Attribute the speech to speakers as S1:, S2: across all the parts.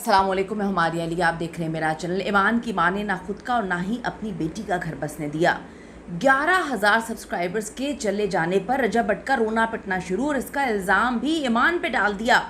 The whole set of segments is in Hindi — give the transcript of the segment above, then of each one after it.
S1: अस्सलामुअलैकुम, मैं हमारी अली, आप देख रहे हैं मेरा चैनल। ईमान की मां ने ना खुद का और ना ही अपनी बेटी का घर बसने दिया। 11,000 सब्सक्राइबर्स के चले जाने पर रजब भट्ट का रोना पिटना शुरू और इसका इल्ज़ाम भी ईमान पे डाल दिया।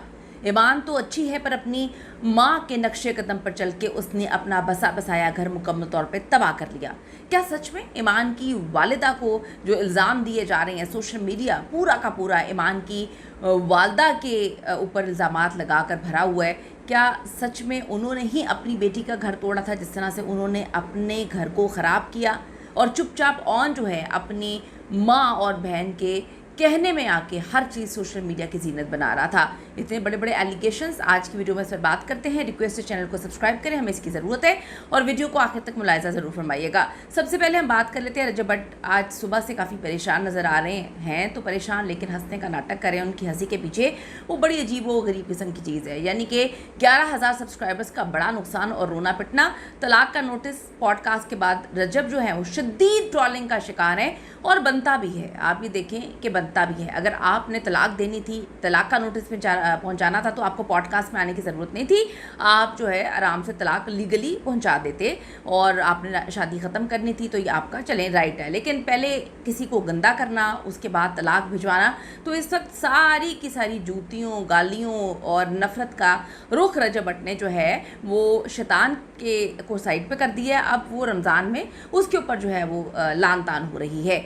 S1: ईमान तो अच्छी है पर अपनी माँ के नक्शे कदम पर चल के उसने अपना बसा बसाया घर मुकम्मल तौर पे तबाह कर लिया। क्या सच में ईमान की वालिदा को जो इल्ज़ाम दिए जा रहे हैं, सोशल मीडिया पूरा का पूरा ईमान की वालिदा के ऊपर इल्ज़ामात लगाकर भरा हुआ है? क्या सच में उन्होंने ही अपनी बेटी का घर तोड़ा था, जिस तरह से उन्होंने अपने घर को ख़राब किया और चुपचाप ऑन जो है अपनी माँ और बहन के कहने में आके हर चीज़ सोशल मीडिया की जीनत बना रहा था? इतने बड़े बड़े एलिगेशंस आज की वीडियो में इस पर बात करते हैं। रिक्वेस्ट है चैनल को सब्सक्राइब करें, हमें इसकी ज़रूरत है, और वीडियो को आखिर तक मुलाहिजा ज़रूर फरमाइएगा। सबसे पहले हम बात कर लेते हैं रजब भट्ट आज सुबह से काफ़ी परेशान नज़र आ रहे हैं। तो परेशान लेकिन हंसने का नाटक करें, उनकी हंसी के पीछे वो बड़ी अजीब व गरीब किस्म की चीज़ है, यानी कि 11,000 सब्सक्राइबर्स का बड़ा नुकसान और रोना पिटना। तलाक का नोटिस पॉडकास्ट के बाद रजब जो है वो शदीद ट्रॉलिंग का शिकार है और बनता भी है। आप ये देखें कि बनता भी है। अगर आपने तलाक देनी थी, तलाक का नोटिस पहुंचाना था, तो आपको पॉडकास्ट में आने की ज़रूरत नहीं थी। आप जो है आराम से तलाक लीगली पहुंचा देते, और आपने शादी ख़त्म करनी थी तो ये आपका चलें राइट है। लेकिन पहले किसी को गंदा करना, उसके बाद तलाक भिजवाना, तो इस वक्त सारी की सारी जूतियों, गालियों और नफ़रत का रुख रजब भट्ट ने जो है वो शैतान के को साइड पे कर दिया है। अब वो रमज़ान में उसके ऊपर जो है वो लान तान हो रही है।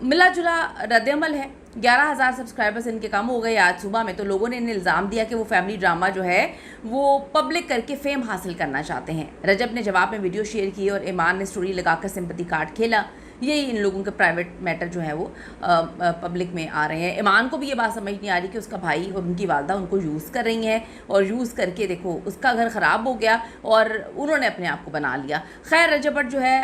S1: मिला जुला रद्दअमल है। 11,000 सब्सक्राइबर्स इनके कम हो गए आज सुबह में, तो लोगों ने इन्हें इल्ज़ाम दिया कि वो फैमिली ड्रामा जो है वो पब्लिक करके फेम हासिल करना चाहते हैं। रजब ने जवाब में वीडियो शेयर की और ईमान ने स्टोरी लगाकर सिंपैथी कार्ड खेला। यही इन लोगों के प्राइवेट मैटर जो है वो पब्लिक में आ रहे हैं। ईमान को भी ये बात समझ नहीं आ रही कि उसका भाई और उनकी वालदा उनको यूज़ कर रही हैं, और यूज़ करके देखो उसका घर ख़राब हो गया और उन्होंने अपने आप को बना लिया। खैर रजब भट्ट जो है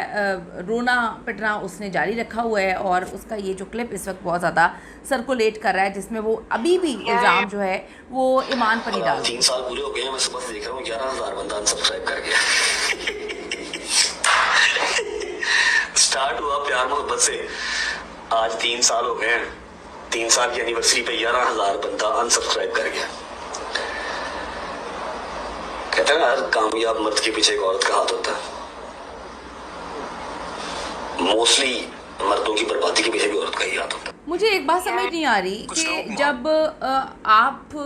S1: रोना पिटना उसने जारी रखा हुआ है, और उसका ये जो क्लिप इस वक्त बहुत ज़्यादा सर्कुलेट कर रहा है, जिसमें वो अभी भी इल्ज़ाम जो है वो ईमान पर ही डाल।
S2: 3 साल पूरे हो गए हैं, मैं सुबह से देख रहा हूँ 11,000 बंदा अनसब्सक्राइब कर गया। स्टार्ट हुआ प्यार मोहब्बत से, आज 3 साल हो गए हैं। 3 साल की एनिवर्सरी पे 11,000 बंदा अनसब्सक्राइब कर गया। कहते हैं ना, हर कामयाब मर्द के पीछे एक औरत का हाथ होता है। मोस्टली मर्दों की बर्बादी के पीछे भी औरत का ही हाथ होता है।
S1: मुझे एक बात समझ नहीं आ रही कि जब आपको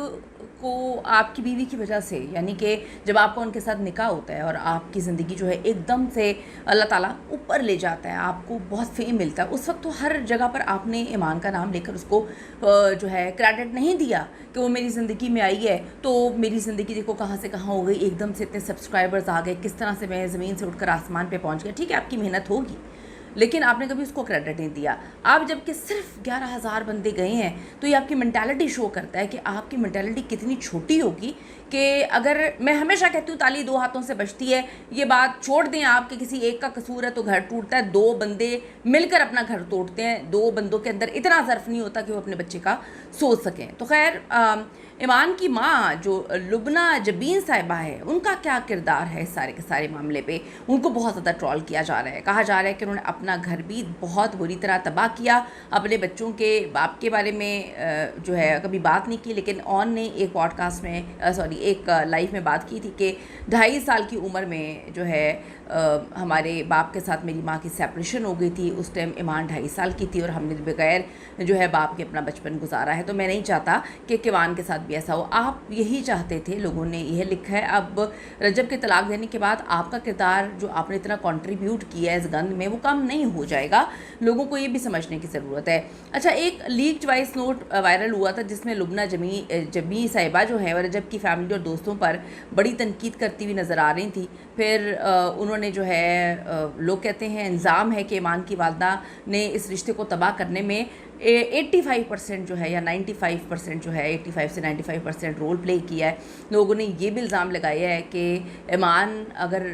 S1: आपकी बीवी की वजह से, यानी कि जब आपका उनके साथ निकाह होता है और आपकी ज़िंदगी जो है एकदम से अल्लाह ताला ऊपर ले जाता है, आपको बहुत फेम मिलता है, उस वक्त तो हर जगह पर आपने ईमान का नाम लेकर उसको जो है क्रेडिट नहीं दिया कि वो मेरी ज़िंदगी में आई है तो मेरी ज़िंदगी देखो कहाँ से कहाँ हो गई, एकदम से इतने सब्सक्राइबर्स आ गए, किस तरह से मैं ज़मीन से उठकर आसमान पे पहुँच गया। ठीक है, आपकी मेहनत होगी, लेकिन आपने कभी उसको क्रेडिट नहीं दिया। आप जबकि सिर्फ 11,000 बंदे गए हैं, तो ये आपकी मेंटालिटी शो करता है कि आपकी मेंटालिटी कितनी छोटी होगी। कि अगर मैं हमेशा कहती हूँ ताली 2 हाथों से बजती है, ये बात छोड़ दें आप कि किसी एक का कसूर है तो घर टूटता है, 2 बंदे मिलकर अपना घर तोड़ते हैं। 2 बंदों के अंदर इतना ज़र्फ नहीं होता कि वो अपने बच्चे का सोच सकें। तो खैर ईमान की माँ जो लुबना जबीन साहिबा है, उनका क्या किरदार है इस सारे के सारे मामले पे? उनको बहुत ज़्यादा ट्रॉल किया जा रहा है। कहा जा रहा है कि उन्होंने अपना घर भी बहुत बुरी तरह तबाह किया। अपने बच्चों के बाप के बारे में जो है कभी बात नहीं की, लेकिन ऑन ने एक पॉडकास्ट में एक लाइव में बात की थी कि 2.5 साल की उम्र में जो है हमारे बाप के साथ मेरी माँ की सेपरेशन हो गई थी। उस टाइम ईमान 2.5 साल की थी और हमने बगैर जो है बाप के अपना बचपन गुजारा है। तो मैं नहीं चाहता कि किवान के साथ भी ऐसा हो। आप यही चाहते थे, लोगों ने यह लिखा है। अब रजब के तलाक देने के बाद आपका किरदार जो आपने इतना कंट्रीब्यूट किया है इस गंद में, वो कम नहीं हो जाएगा। लोगों को ये भी समझने की ज़रूरत है। अच्छा, एक लीक्ड वॉइस नोट वायरल हुआ था जिसमें लुबना जबी साहिबा जो है रजब की फैमिली और दोस्तों पर बड़ी तनकीद करती हुई नज़र आ रही थी। फिर उन्होंने जो है लोग कहते हैं इल्ज़ाम है कि ईमान की वालदा ने इस रिश्ते को तबाह करने में 85% जो है या 95% जो है 85 से 95% रोल प्ले किया है। लोगों ने ये भी इल्ज़ाम लगाया है कि ईमान अगर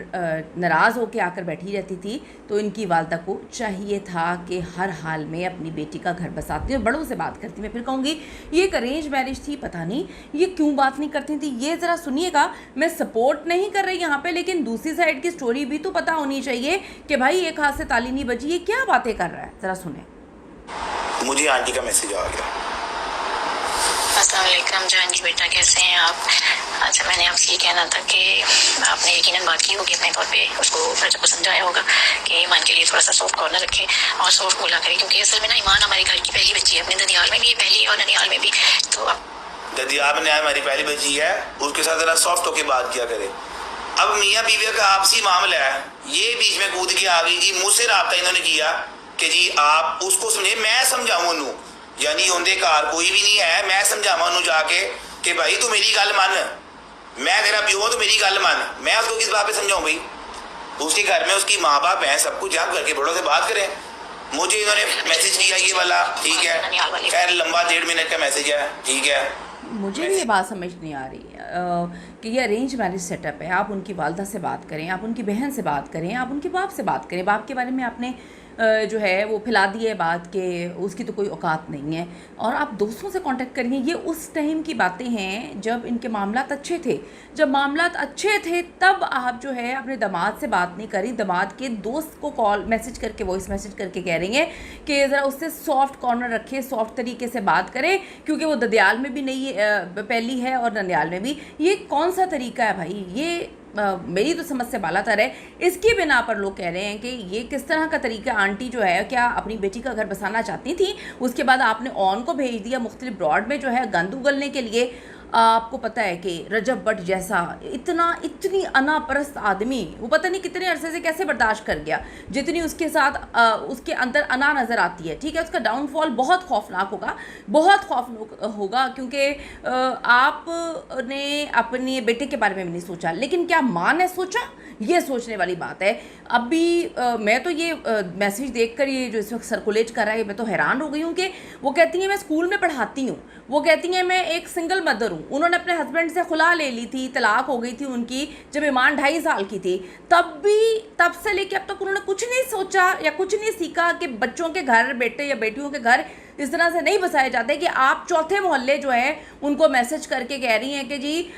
S1: नाराज़ होकर आकर बैठी रहती थी तो इनकी वालदा को चाहिए था कि हर हाल में अपनी बेटी का घर बसाती और बड़ों से बात करती। मैं फिर कहूँगी ये एक अरेंज मैरिज थी, पता नहीं ये क्यों बात नहीं करती थी। ये ज़रा सुनिएगा, मैं सपोर्ट नहीं कर रही यहाँ पे, लेकिन दूसरी साइड की स्टोरी भी तो पता होनी चाहिए कि भाई एक हाथ से ताली नहीं बजी, ये क्या बातें कर रहा है, ज़रा सुने।
S3: मुझे आंटी का मैसेज आ गया।
S4: अस्सलाम वालेकुम जानकी बेटा, कैसे हैं आप? अच्छा, मैंने आपसे ये कहना था कि आपने यकीनन बात की होगी अपने तौर पे, उसको रजब को समझाया होगा कि ईमान के लिए थोड़ा सा सॉफ्ट कॉर्नर रखें और सॉफ्ट बोला करें, क्योंकि असल में ना ईमान हमारे घर की पहली बच्ची है, अपने ददियाल में भी पहली और ननियाल में भी। तो
S3: ददियाल में हमारी पहली बच्ची है, उसके साथ जरा सॉफ्ट होके बात किया करे। अब मियाँ बीवी का आपसी मामला है, ये बीच में कूद के आ गई कि मुझसे रब्ता इन्होंने किया कि जी आप उसको समझे, मैं समझाऊँ उन्होंने, यानी उनके घर कोई भी नहीं है, मैं समझावा उन्होंने जाके कि भाई तू मेरी गल मन, मैं तेरा प्यो हूं तो मेरी गल मान। मैं उसको किस बात पे समझाऊं भाई? उसके घर में उसकी माँ बाप है, सब कुछ, आप घर के बड़ों से बात करें। मुझे इन्होंने मैसेज किया ये वाला, ठीक है, खैर लंबा 1.5 मिनट का मैसेज है, ठीक है।
S1: मुझे भी ये बात समझ नहीं आ रही कि ये अरेंज मैरिज सेटअप है। आप उनकी वालदा से बात करें, आप उनकी बहन से बात करें, आप उनके बाप से बात करें। बाप के बारे में आपने जो है वो फैला दी है बात कि उसकी तो कोई औकात नहीं है, और आप दोस्तों से कांटेक्ट करिए। ये उस टाइम की बातें हैं जब इनके मामलात अच्छे थे। जब मामलात अच्छे थे तब आप जो है अपने दामाद से बात नहीं करी, दामाद के दोस्त को कॉल मैसेज करके, वॉइस मैसेज करके कह रही हैं कि ज़रा उससे सॉफ्ट कॉर्नर रखे, सॉफ्ट तरीके से बात करें, क्योंकि वो ददियाल में भी नहीं पहली है और ननियाल में भी। ये कौन सा तरीका है भाई? ये मेरी तो समझ से बालातर है। इसकी बिना पर लोग कह रहे हैं कि ये किस तरह का तरीका। आंटी जो है क्या अपनी बेटी का घर बसाना चाहती थी, उसके बाद आपने ऑन को भेज दिया मुख्तलिफ ब्रॉड में जो है गंद उगलने के लिए। आपको पता है कि रजब भट्ट जैसा इतनी अनापरस्त आदमी वो पता नहीं कितने अरसे से कैसे बर्दाश्त कर गया, जितनी उसके साथ उसके अंदर अना नज़र आती है। ठीक है, उसका डाउनफॉल बहुत खौफनाक होगा, बहुत खौफनाक होगा, क्योंकि आपने अपने बेटे के बारे में भी नहीं सोचा, लेकिन क्या माँ ने सोचा? ये सोचने वाली बात है। अभी मैं तो ये मैसेज देखकर ये जो इस वक्त सर्कुलेट कर रहा है, मैं तो हैरान हो गई हूँ कि वो कहती हैं मैं स्कूल में पढ़ाती हूँ, वो कहती हैं मैं एक सिंगल मदर हूँ। उन्होंने अपने हस्बैंड से खुला ले ली थी, तलाक हो गई थी उनकी जब ईमान 2.5 साल की थी। तब से लेके अब तक उन्होंने कुछ नहीं सोचा या कुछ नहीं सीखा कि बच्चों के घर, बेटे या बेटियों के घर इस तरह से नहीं बसाए जाते कि आप चौथे मोहल्ले जो है उनको मैसेज करके कह रही हैं कि जी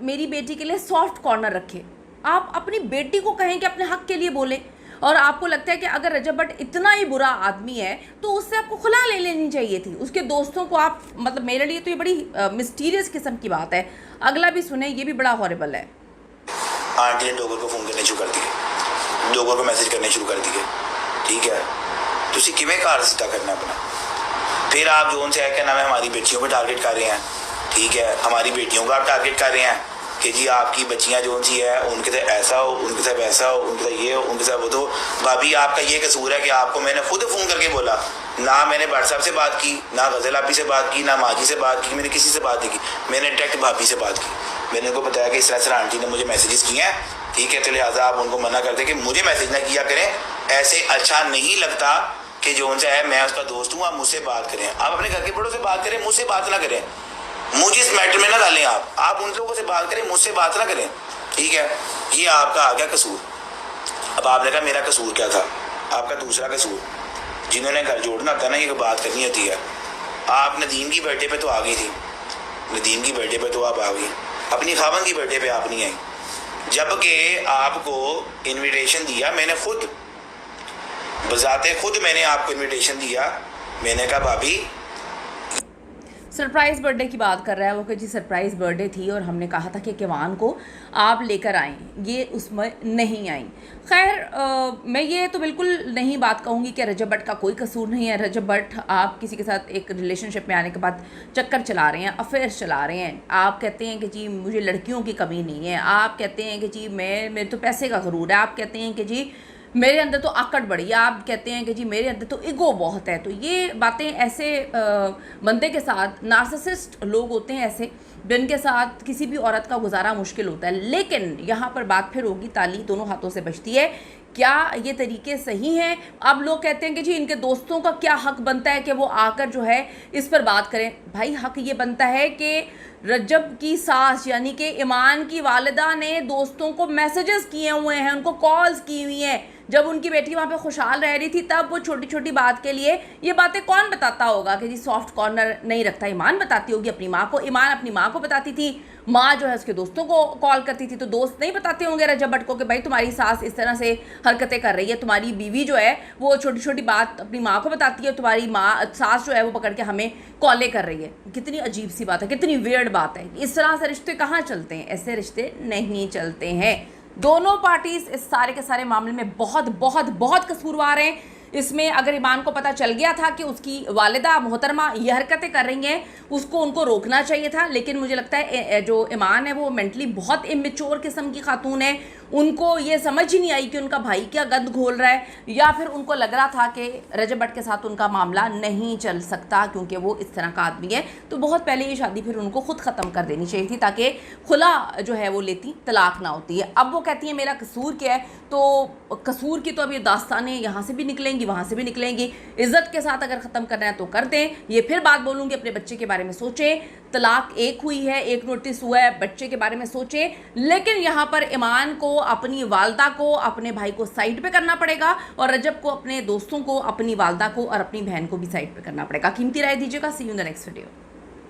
S1: मेरी बेटी के लिए सॉफ्ट कॉर्नर रखें। आप अपनी बेटी को कहें कि अपने हक के लिए बोले, और आपको लगता है कि अगर रजब भट्ट इतना ही बुरा आदमी है तो उससे आपको खुला ले लेनी चाहिए थी। उसके दोस्तों को आप, मतलब मेरे लिए तो ये बड़ी मिस्टीरियस किस्म की बात है। अगला भी सुने, ये भी बड़ा हॉरिबल है।
S3: आंटी ने डोगर को फोन करने शुरू कर दिए, डोगर को मैसेज करने शुरू कर दिए, ठीक है। तुसी किवें कार सीधा करना अपना। फिर आप जो उनसे है क्या नाम है, हमारी बेटियों को टारगेट कर रहे हैं, ठीक है, हमारी बेटियों को आप टारगेट कर रहे हैं कि जी आपकी बच्चियां जो सी है उनके साथ ऐसा हो, उनके साथ वैसा हो, उनके साथ ये हो, उनके साथ वो। तो भाभी आपका ये कसूर है कि आपको मैंने खुद फ़ोन करके बोला, ना मैंने व्हाट्सएप से बात की, ना गज़ल आपी से बात की, ना माजी से बात की, मैंने किसी से बात नहीं की, मैंने डायरेक्ट भाभी से बात की। मैंने उनको बताया कि इस तरह से आंटी ने मुझे मैसेजेस किए हैं, ठीक है, तो लिहाजा आप उनको मना करते कि मुझे मैसेज ना किया करें, ऐसे अच्छा नहीं लगता कि जो उनसे है मैं उसका दोस्त हूँ, आप मुझसे बात करें, आप अपने घर के बड़ों से बात करें, मुझसे बात ना करें, मुझे इस मैटर में ना डालें, आप उन लोगों से बात करें, मुझसे बात ना करें, ठीक है। ये आपका आ गया कसूर। अब आपने कहा मेरा कसूर क्या था? आपका दूसरा कसूर, जिन्होंने घर जोड़ना होता है ना, ये बात करनी होती है। आप नदीम की बर्थडे पे तो आ गई थी, नदीम की बर्थडे पे तो आप आ गई, अपनी खावन की बर्थडे पे आप नहीं आई, जबकि आपको इन्विटेशन दिया मैंने खुद, बजाते खुद मैंने आपको इन्विटेशन दिया। मैंने कहा भाभी,
S1: सरप्राइज़ बर्थडे की बात कर रहा है वो कि जी सरप्राइज़ बर्थडे थी और हमने कहा था कि किवान को आप लेकर आएँ, ये उसमें नहीं आई। खैर मैं ये तो बिल्कुल नहीं बात कहूँगी कि रजब भट्ट का कोई कसूर नहीं है। रजब भट्ट आप किसी के साथ एक रिलेशनशिप में आने के बाद चक्कर चला रहे हैं, अफेयर्स चला रहे हैं, आप कहते हैं कि जी मुझे लड़कियों की कमी नहीं है, आप कहते हैं कि जी मेरे तो पैसे का गरूर है, आप कहते हैं कि जी मेरे अंदर तो आकड़ बढ़ी है, आप कहते हैं कि जी मेरे अंदर तो ईगो बहुत है। तो ये बातें ऐसे बंदे के साथ, नार्सिसिस्ट लोग होते हैं ऐसे, जिनके साथ किसी भी औरत का गुजारा मुश्किल होता है। लेकिन यहाँ पर बात फिर होगी, ताली दोनों हाथों से बजती है, क्या ये तरीके सही हैं? अब लोग कहते हैं कि जी इनके दोस्तों का क्या हक बनता है कि वो आकर जो है इस पर बात करें। भाई हक ये बनता है कि रजब की सास यानी कि ईमान की वालिदा ने दोस्तों को मैसेजेस किए हुए हैं, उनको कॉल्स की हुई हैं। जब उनकी बेटी वहाँ पे खुशहाल रह रही थी तब वो छोटी छोटी बात के लिए ये बातें कौन बताता होगा कि जी सॉफ्ट कॉर्नर नहीं रखता? ईमान बताती होगी अपनी माँ को, ईमान अपनी माँ को बताती थी, माँ जो है उसके दोस्तों को कॉल करती थी। तो दोस्त नहीं बताते होंगे रजब भट्ट को कि भाई तुम्हारी सास इस तरह से हरकतें कर रही है, तुम्हारी बीवी जो है वो छोटी छोटी बात अपनी माँ को बताती है, तुम्हारी माँ सास जो है वो पकड़ के हमें कॉलें कर रही है। कितनी अजीब सी बात है, कितनी वियर्ड बात है। इस तरह से रिश्ते कहाँ चलते हैं, ऐसे रिश्ते नहीं चलते हैं। दोनों पार्टीज इस सारे के सारे मामले में बहुत बहुत बहुत कसूरवार हैं। इसमें अगर ईमान को पता चल गया था कि उसकी वालिदा मोहतरमा ये हरकतें कर रही हैं, उसको उनको रोकना चाहिए था। लेकिन मुझे लगता है जो ईमान है वो मेंटली बहुत इमेच्योर किस्म की खातून है, उनको ये समझ ही नहीं आई कि उनका भाई क्या गंद घोल रहा है, या फिर उनको लग रहा था कि रजब भट्ट के साथ उनका मामला नहीं चल सकता क्योंकि वो इस तरह का आदमी है। तो बहुत पहले ये शादी फिर उनको खुद ख़त्म कर देनी चाहिए थी ताकि खुला जो है वो लेती, तलाक ना होती है। अब वो कहती है मेरा कसूर क्या है, तो कसूर की तो अब ये दास्तानें यहाँ से भी निकलेंगी, वहाँ से भी निकलेंगी। इज़्ज़त के साथ अगर ख़त्म करना है तो कर दें। ये फिर बात बोलूँगी, अपने बच्चे के बारे में सोचें। तलाक एक हुई है, एक नोटिस हुआ है, बच्चे के बारे में सोचें। लेकिन यहाँ पर ईमान को, अपनी वालदा को, अपने भाई को साइड पे करना पड़ेगा और रजब को, अपने दोस्तों को, अपनी वालदा को और अपनी बहन को भी साइड पे करना पड़ेगा। कीमती राय दीजिएगा। See you in the next video.